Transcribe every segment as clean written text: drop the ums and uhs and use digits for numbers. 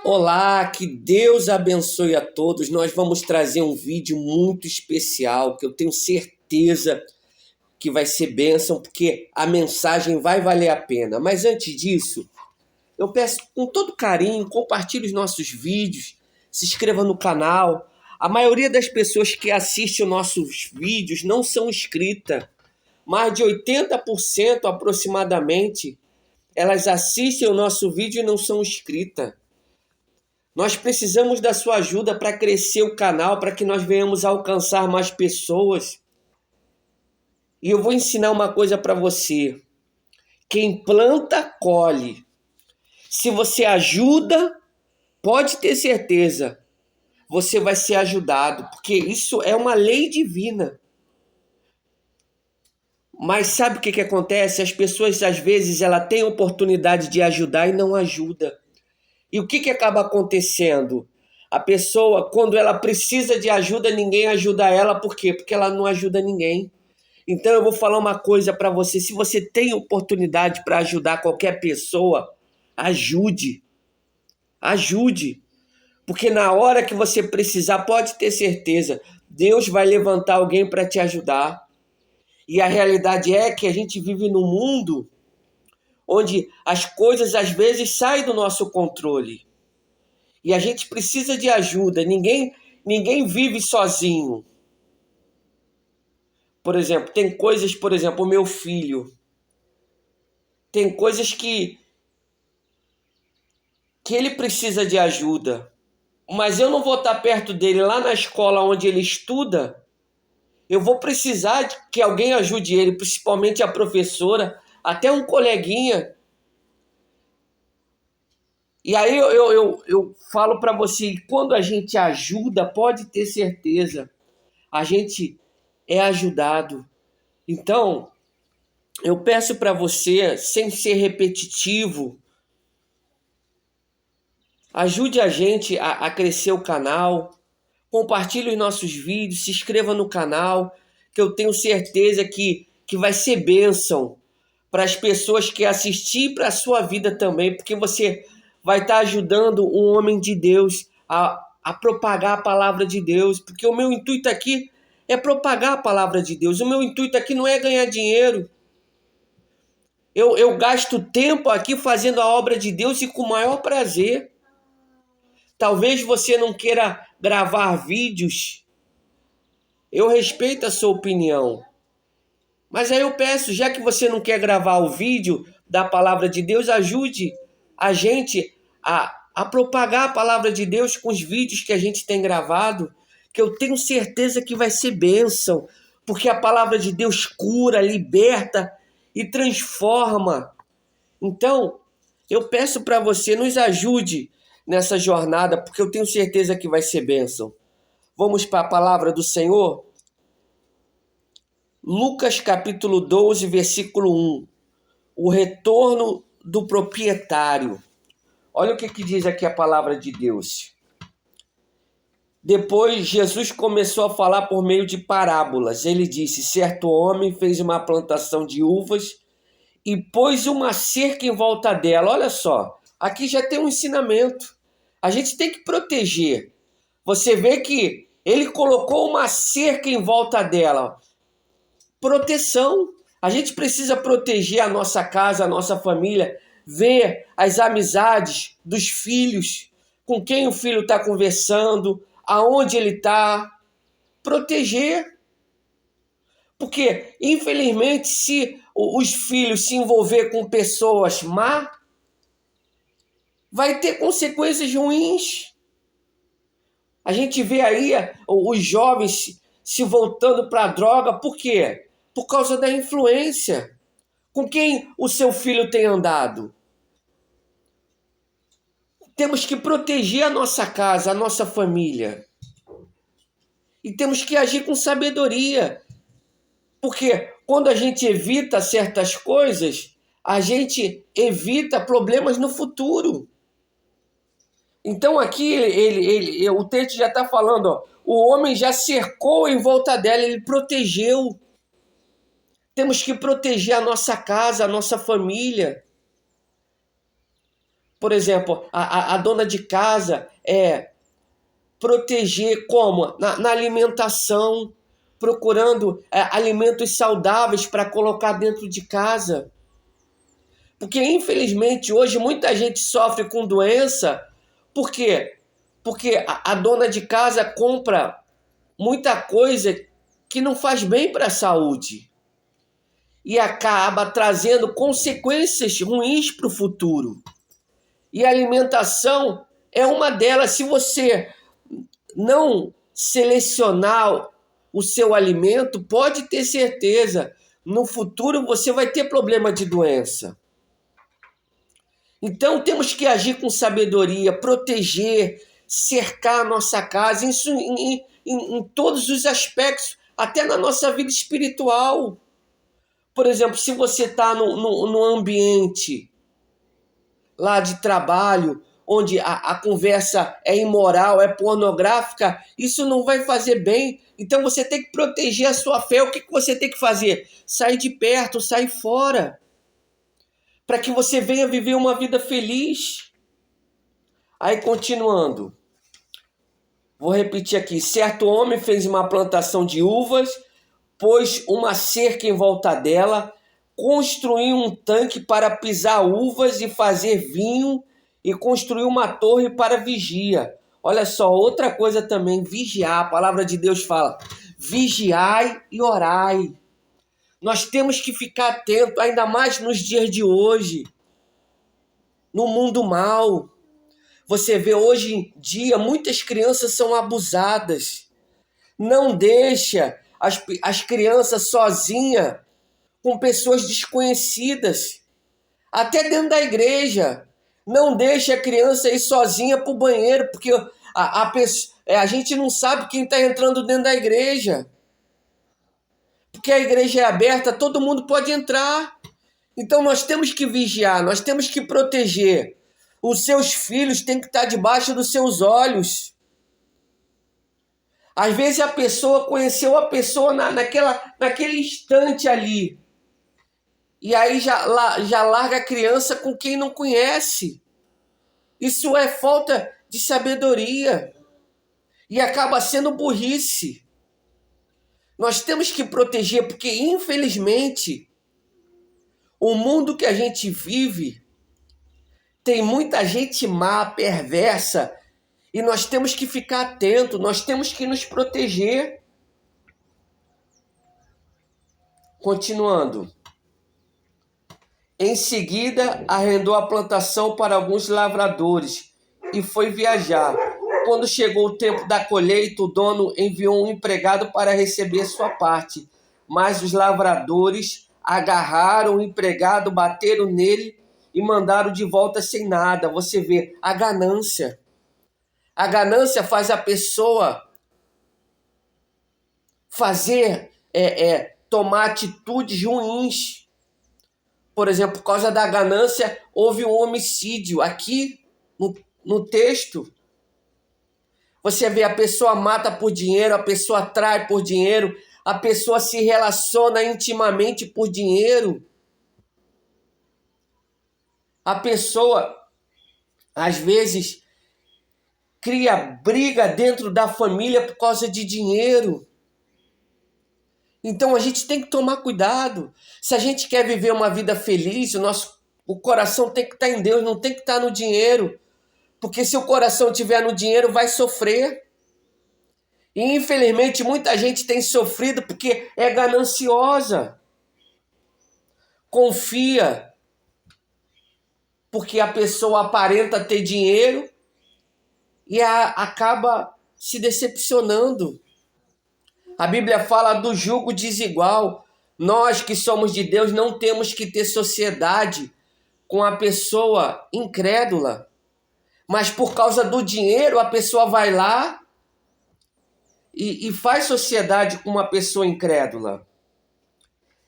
Olá, que Deus abençoe a todos. Nós vamos trazer um vídeo muito especial que eu tenho certeza que vai ser bênção, porque a mensagem vai valer a pena. Mas antes disso, eu peço com todo carinho, compartilhe os nossos vídeos, se inscreva no canal. A maioria das pessoas que assistem os nossos vídeos não são inscritas. Mais de 80% aproximadamente, elas assistem o nosso vídeo e não são inscritas. Nós precisamos da sua ajuda para crescer o canal, para que nós venhamos a alcançar mais pessoas. E eu vou ensinar uma coisa para você. Quem planta, colhe. Se você ajuda, pode ter certeza, você vai ser ajudado, porque isso é uma lei divina. Mas sabe o que acontece? As pessoas, às vezes, ela tem a oportunidade de ajudar e não ajuda. E o que acaba acontecendo? A pessoa, quando ela precisa de ajuda, ninguém ajuda ela. Por quê? Porque ela não ajuda ninguém. Então eu vou falar uma coisa para você. Se você tem oportunidade para ajudar qualquer pessoa, ajude. Ajude. Porque na hora que você precisar, pode ter certeza, Deus vai levantar alguém para te ajudar. E a realidade é que a gente vive num mundo onde as coisas às vezes saem do nosso controle. E a gente precisa de ajuda. Ninguém vive sozinho. Por exemplo, tem coisas, o meu filho. Tem coisas que ele precisa de ajuda. Mas eu não vou estar perto dele lá na escola onde ele estuda. Eu vou precisar de que alguém ajude ele, principalmente a professora, até um coleguinha. E aí eu falo para você, quando a gente ajuda, pode ter certeza, a gente é ajudado. Então, eu peço para você, sem ser repetitivo, ajude a gente a crescer o canal, compartilhe os nossos vídeos, se inscreva no canal, que eu tenho certeza que vai ser bênção para as pessoas que assistirem, para a sua vida também, porque você vai estar ajudando um homem de Deus a propagar a palavra de Deus, porque o meu intuito aqui é propagar a palavra de Deus. O meu intuito aqui não é ganhar dinheiro. Eu gasto tempo aqui fazendo a obra de Deus e com o maior prazer. Talvez você não queira gravar vídeos. Eu respeito a sua opinião. Mas aí eu peço, já que você não quer gravar o vídeo da palavra de Deus, ajude a gente a propagar a palavra de Deus com os vídeos que a gente tem gravado, que eu tenho certeza que vai ser bênção, porque a palavra de Deus cura, liberta e transforma. Então, eu peço para você, nos ajude nessa jornada, porque eu tenho certeza que vai ser bênção. Vamos para a palavra do Senhor? Lucas capítulo 12, versículo 1. O retorno do proprietário. Olha o que diz aqui a palavra de Deus. Depois Jesus começou a falar por meio de parábolas. Ele disse: certo homem fez uma plantação de uvas e pôs uma cerca em volta dela. Olha só, aqui já tem um ensinamento. A gente tem que proteger. Você vê que ele colocou uma cerca em volta dela. Proteção. A gente precisa proteger a nossa casa, a nossa família, ver as amizades dos filhos, com quem o filho está conversando, aonde ele está. Proteger. Porque, infelizmente, se os filhos se envolver com pessoas má, vai ter consequências ruins. A gente vê aí os jovens se voltando para a droga. Por quê? Por causa da influência. Com quem o seu filho tem andado? Temos que proteger a nossa casa, a nossa família. E temos que agir com sabedoria. Porque quando a gente evita certas coisas, a gente evita problemas no futuro. Então aqui o texto já está falando, ó, o homem já cercou em volta dela, ele protegeu. Temos que proteger a nossa casa, a nossa família. Por exemplo, a dona de casa proteger como? Na alimentação, procurando alimentos saudáveis para colocar dentro de casa. Porque, infelizmente, hoje muita gente sofre com doença. Por quê? Porque a dona de casa compra muita coisa que não faz bem para a saúde e acaba trazendo consequências ruins para o futuro. E a alimentação é uma delas. Se você não selecionar o seu alimento, pode ter certeza, no futuro você vai ter problema de doença. Então temos que agir com sabedoria, proteger, cercar a nossa casa, isso em todos os aspectos, até na nossa vida espiritual. Por exemplo, se você está no ambiente lá de trabalho, onde a conversa é imoral, é pornográfica, isso não vai fazer bem. Então você tem que proteger a sua fé. O que você tem que fazer? Sair de perto, sair fora, para que você venha viver uma vida feliz. Aí, continuando, vou repetir aqui. Certo homem fez uma plantação de uvas, pôs uma cerca em volta dela, construiu um tanque para pisar uvas e fazer vinho, e construiu uma torre para vigia. Olha só, outra coisa também, vigiar. A palavra de Deus fala, vigiai e orai. Nós temos que ficar atentos, ainda mais nos dias de hoje, no mundo mal. Você vê hoje em dia, muitas crianças são abusadas. Não deixa as crianças sozinhas com pessoas desconhecidas. Até dentro da igreja. Não deixa a criança ir sozinha para o banheiro, porque a gente não sabe quem está entrando dentro da igreja. Porque a igreja é aberta, todo mundo pode entrar. Então nós temos que vigiar, nós temos que proteger. Os seus filhos têm que estar debaixo dos seus olhos. Às vezes a pessoa conheceu a pessoa naquele instante ali. E aí já larga a criança com quem não conhece. Isso é falta de sabedoria. E acaba sendo burrice. Nós temos que proteger, porque infelizmente o mundo que a gente vive tem muita gente má, perversa, e nós temos que ficar atentos, nós temos que nos proteger. Continuando. Em seguida, arrendou a plantação para alguns lavradores e foi viajar. Quando chegou o tempo da colheita, o dono enviou um empregado para receber sua parte. Mas os lavradores agarraram o empregado, bateram nele e mandaram de volta sem nada. Você vê a ganância. A ganância faz a pessoa tomar atitudes ruins. Por exemplo, por causa da ganância, houve um homicídio. Aqui, no texto, você vê a pessoa mata por dinheiro, a pessoa trai por dinheiro, a pessoa se relaciona intimamente por dinheiro. A pessoa, às vezes, cria briga dentro da família por causa de dinheiro. Então a gente tem que tomar cuidado. Se a gente quer viver uma vida feliz, o coração tem que estar em Deus, não tem que estar no dinheiro. Porque se o coração estiver no dinheiro, vai sofrer. E infelizmente muita gente tem sofrido porque é gananciosa. Confia. Porque a pessoa aparenta ter dinheiro e acaba se decepcionando. A Bíblia fala do jugo desigual. Nós que somos de Deus não temos que ter sociedade com a pessoa incrédula. Mas por causa do dinheiro, a pessoa vai lá e faz sociedade com uma pessoa incrédula.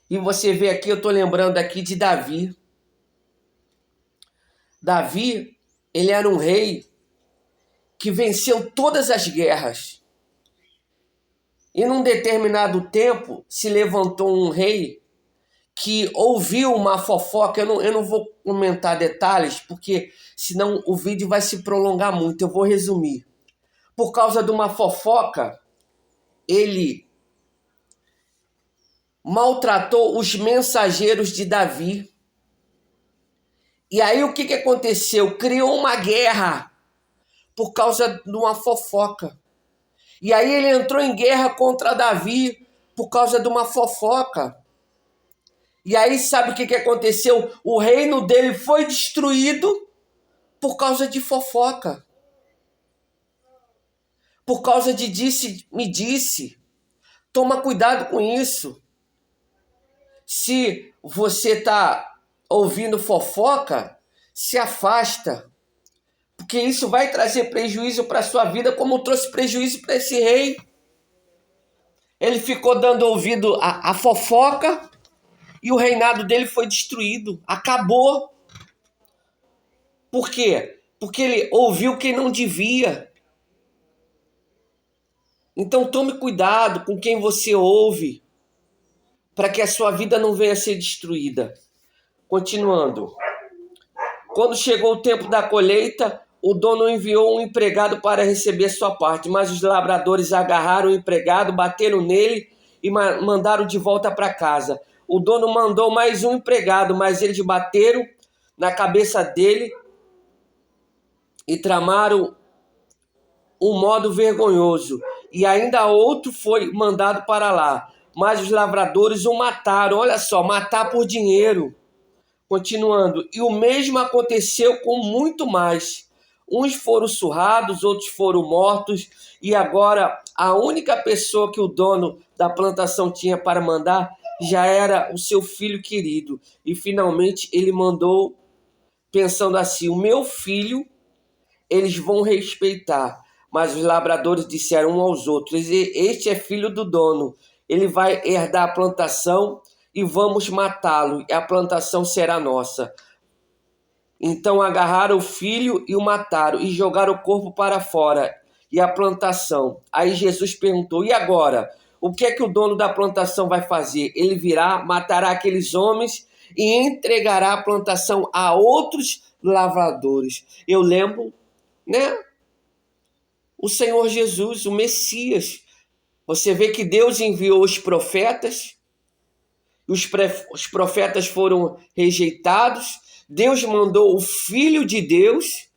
E você vê aqui, eu estou lembrando aqui de Davi. Davi, ele era um rei que venceu todas as guerras. E num determinado tempo se levantou um rei que ouviu uma fofoca. Eu não vou comentar detalhes, porque senão o vídeo vai se prolongar muito. Eu vou resumir. Por causa de uma fofoca, ele maltratou os mensageiros de Davi. E aí o que aconteceu? Criou uma guerra por causa de uma fofoca. E aí ele entrou em guerra contra Davi por causa de uma fofoca. E aí sabe o que aconteceu? O reino dele foi destruído por causa de fofoca. Por causa de disse-me-disse. Toma cuidado com isso. Se você está ouvindo fofoca, se afasta. Porque isso vai trazer prejuízo para a sua vida, como trouxe prejuízo para esse rei. Ele ficou dando ouvido à fofoca e o reinado dele foi destruído. Acabou. Por quê? Porque ele ouviu quem não devia. Então tome cuidado com quem você ouve, para que a sua vida não venha a ser destruída. Continuando. Quando chegou o tempo da colheita, o dono enviou um empregado para receber sua parte, mas os lavradores agarraram o empregado, bateram nele e mandaram de volta para casa. O dono mandou mais um empregado, mas eles bateram na cabeça dele e tramaram um modo vergonhoso. E ainda outro foi mandado para lá, mas os lavradores o mataram. Olha só, matar por dinheiro. Continuando, e o mesmo aconteceu com muito mais. Uns foram surrados, outros foram mortos, e agora a única pessoa que o dono da plantação tinha para mandar já era o seu filho querido. E finalmente ele mandou, pensando assim: o meu filho eles vão respeitar. Mas os lavradores disseram uns aos outros: este é filho do dono, ele vai herdar a plantação e vamos matá-lo, e a plantação será nossa. Então agarraram o filho e o mataram, e jogaram o corpo para fora, e a plantação. Aí Jesus perguntou: e agora? O que é que o dono da plantação vai fazer? Ele virá, matará aqueles homens e entregará a plantação a outros lavradores. Eu lembro, né? O Senhor Jesus, o Messias. Você vê que Deus enviou os profetas, os profetas foram rejeitados, Deus mandou o Filho de Deus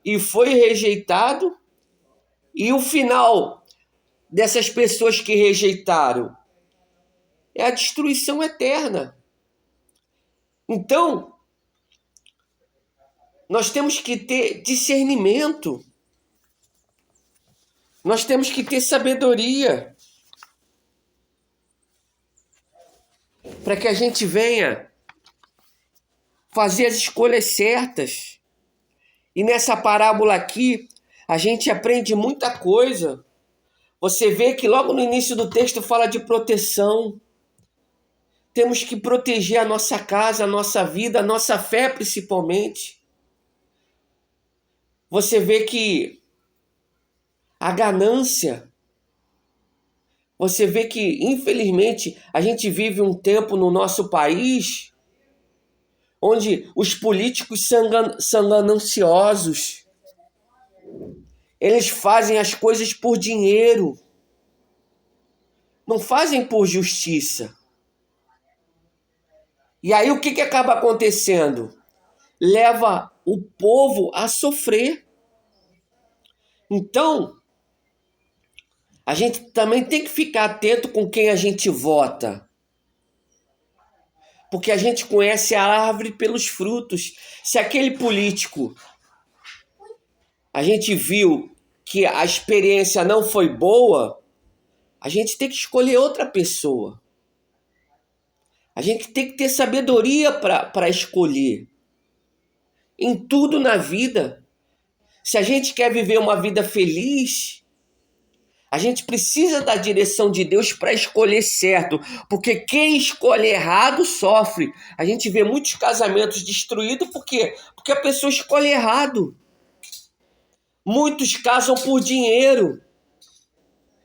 e foi rejeitado, e o final dessas pessoas que rejeitaram é a destruição eterna. Então, nós temos que ter discernimento, nós temos que ter sabedoria, para que a gente venha fazer as escolhas certas. E nessa parábola aqui, a gente aprende muita coisa. Você vê que logo no início do texto fala de proteção. Temos que proteger a nossa casa, a nossa vida, a nossa fé principalmente. Você vê que a ganância, você vê que, infelizmente, a gente vive um tempo no nosso país onde os políticos são gananciosos. Eles fazem as coisas por dinheiro. Não fazem por justiça. E aí o que acaba acontecendo? Leva o povo a sofrer. Então, a gente também tem que ficar atento com quem a gente vota. Porque a gente conhece a árvore pelos frutos. Se aquele político, a gente viu que a experiência não foi boa, a gente tem que escolher outra pessoa. A gente tem que ter sabedoria para escolher. Em tudo na vida. Se a gente quer viver uma vida feliz, a gente precisa da direção de Deus para escolher certo, porque quem escolhe errado sofre. A gente vê muitos casamentos destruídos por quê? Porque a pessoa escolhe errado. Muitos casam por dinheiro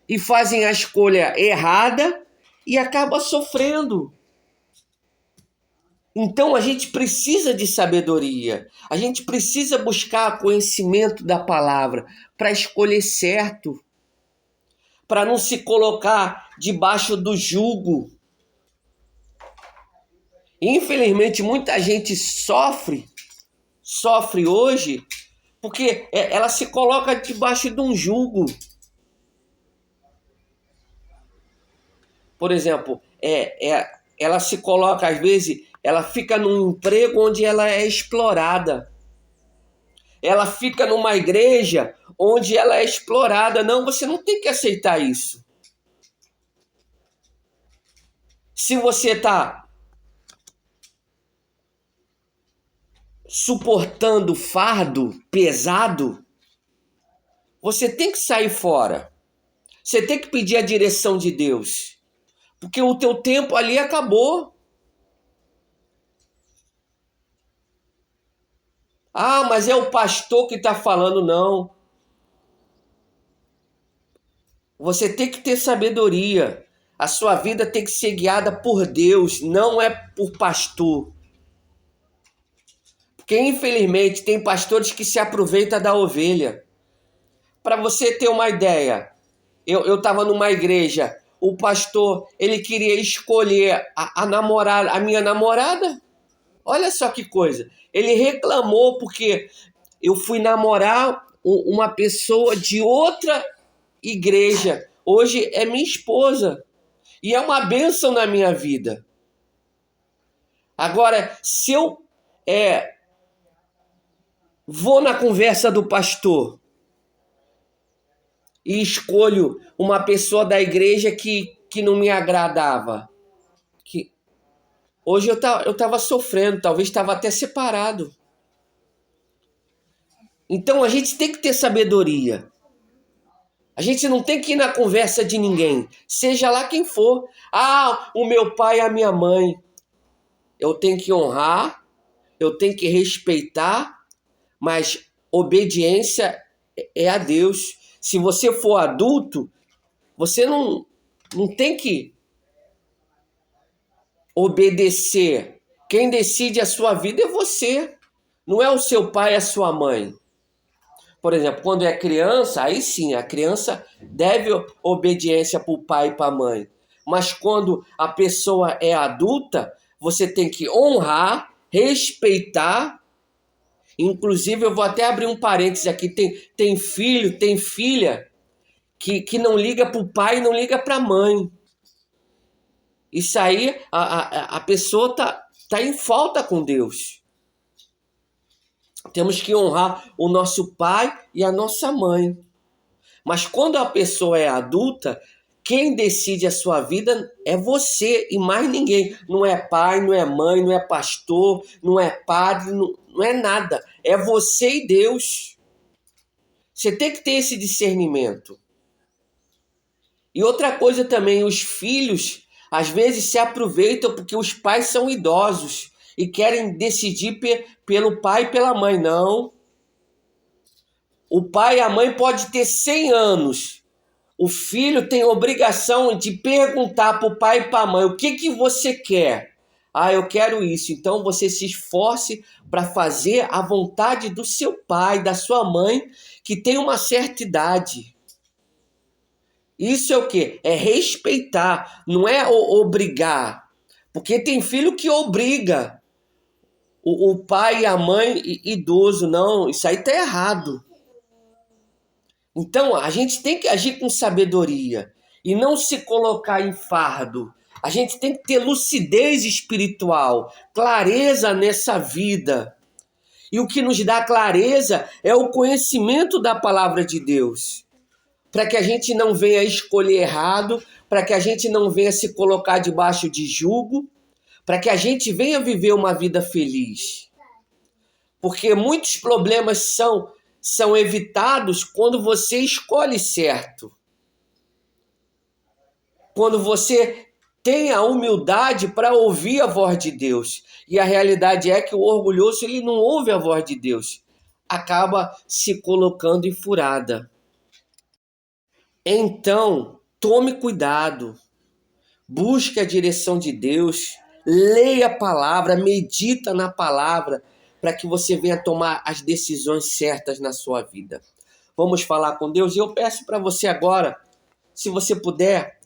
e fazem a escolha errada e acabam sofrendo. Então a gente precisa de sabedoria, a gente precisa buscar conhecimento da palavra para escolher certo, para não se colocar debaixo do jugo. Infelizmente, muita gente sofre hoje, porque ela se coloca debaixo de um jugo. Por exemplo, ela se coloca, às vezes, ela fica num emprego onde ela é explorada. Ela fica numa igreja onde ela é explorada. Não, você não tem que aceitar isso. Se você está suportando fardo pesado, você tem que sair fora. Você tem que pedir a direção de Deus. Porque o teu tempo ali acabou. Ah, mas é o pastor que está falando. Não. Você tem que ter sabedoria. A sua vida tem que ser guiada por Deus, não é por pastor. Porque, infelizmente, tem pastores que se aproveitam da ovelha. Para você ter uma ideia, eu estava numa igreja, o pastor, ele queria escolher a minha namorada. Olha só que coisa. Ele reclamou porque eu fui namorar uma pessoa de outra igreja. Hoje é minha esposa. E é uma bênção na minha vida. Agora, se eu vou na conversa do pastor e escolho uma pessoa da igreja que não me agradava, que hoje eu estava sofrendo, talvez estava até separado. Então a gente tem que ter sabedoria. A gente não tem que ir na conversa de ninguém, seja lá quem for. Ah, o meu pai e a minha mãe. Eu tenho que honrar, eu tenho que respeitar, mas obediência é a Deus. Se você for adulto, você não tem que obedecer. Quem decide a sua vida é você. Não é o seu pai e a sua mãe. Por exemplo, quando é criança, aí sim, a criança deve obediência para o pai e para a mãe. Mas quando a pessoa é adulta, você tem que honrar, respeitar. Inclusive, eu vou até abrir um parênteses aqui. Tem filho, tem filha que não liga para o pai e não liga para a mãe. Isso aí, a pessoa tá em falta com Deus. Temos que honrar o nosso pai e a nossa mãe. Mas quando a pessoa é adulta, quem decide a sua vida é você e mais ninguém. Não é pai, não é mãe, não é pastor, não é padre, não é nada. É você e Deus. Você tem que ter esse discernimento. E outra coisa também, os filhos às vezes se aproveitam porque os pais são idosos e querem decidir pelo pai e pela mãe. Não. O pai e a mãe pode ter 100 anos. O filho tem obrigação de perguntar para o pai e para a mãe: o que você quer? Ah, eu quero isso. Então você se esforce para fazer a vontade do seu pai, da sua mãe, que tem uma certa idade. Isso é o quê? É respeitar, não é obrigar. Porque tem filho que obriga o pai e a mãe idoso. Não, isso aí tá errado. Então, a gente tem que agir com sabedoria e não se colocar em fardo. A gente tem que ter lucidez espiritual, clareza nessa vida. E o que nos dá clareza é o conhecimento da palavra de Deus. Para que a gente não venha escolher errado, para que a gente não venha se colocar debaixo de jugo, para que a gente venha viver uma vida feliz. Porque muitos problemas são evitados quando você escolhe certo. Quando você tem a humildade para ouvir a voz de Deus. E a realidade é que o orgulhoso ele não ouve a voz de Deus. Acaba se colocando em furada. Então, tome cuidado. Busque a direção de Deus. leia a palavra, medita na palavra, para que você venha tomar as decisões certas na sua vida. Vamos falar com Deus? E eu peço para você agora, se você puder,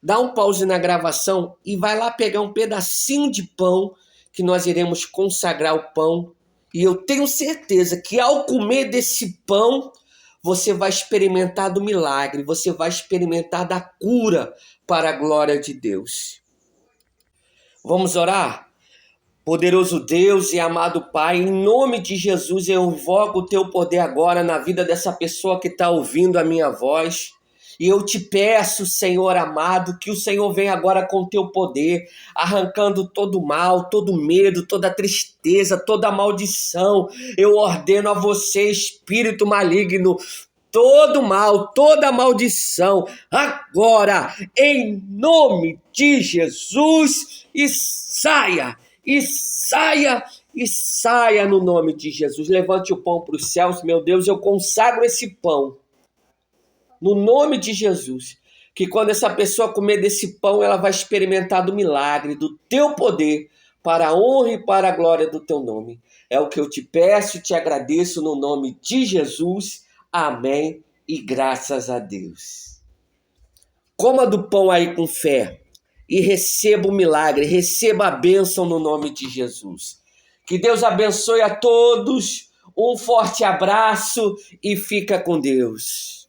dá um pause na gravação e vai lá pegar um pedacinho de pão, que nós iremos consagrar o pão. E eu tenho certeza que ao comer desse pão, você vai experimentar do milagre, você vai experimentar da cura para a glória de Deus. Vamos orar? Poderoso Deus e amado Pai, em nome de Jesus eu invoco o teu poder agora na vida dessa pessoa que está ouvindo a minha voz. E eu te peço, Senhor amado, que o Senhor venha agora com o teu poder, arrancando todo mal, todo medo, toda tristeza, toda maldição. Eu ordeno a você, espírito maligno, todo mal, toda maldição, agora, em nome de Jesus, e saia no nome de Jesus. Levante o pão para os céus, meu Deus, eu consagro esse pão, no nome de Jesus, que quando essa pessoa comer desse pão, ela vai experimentar do milagre, do teu poder, para a honra e para a glória do teu nome. É o que eu te peço e te agradeço no nome de Jesus. Amém e graças a Deus. Coma do pão aí com fé e receba o milagre, receba a bênção no nome de Jesus. Que Deus abençoe a todos, um forte abraço e fica com Deus.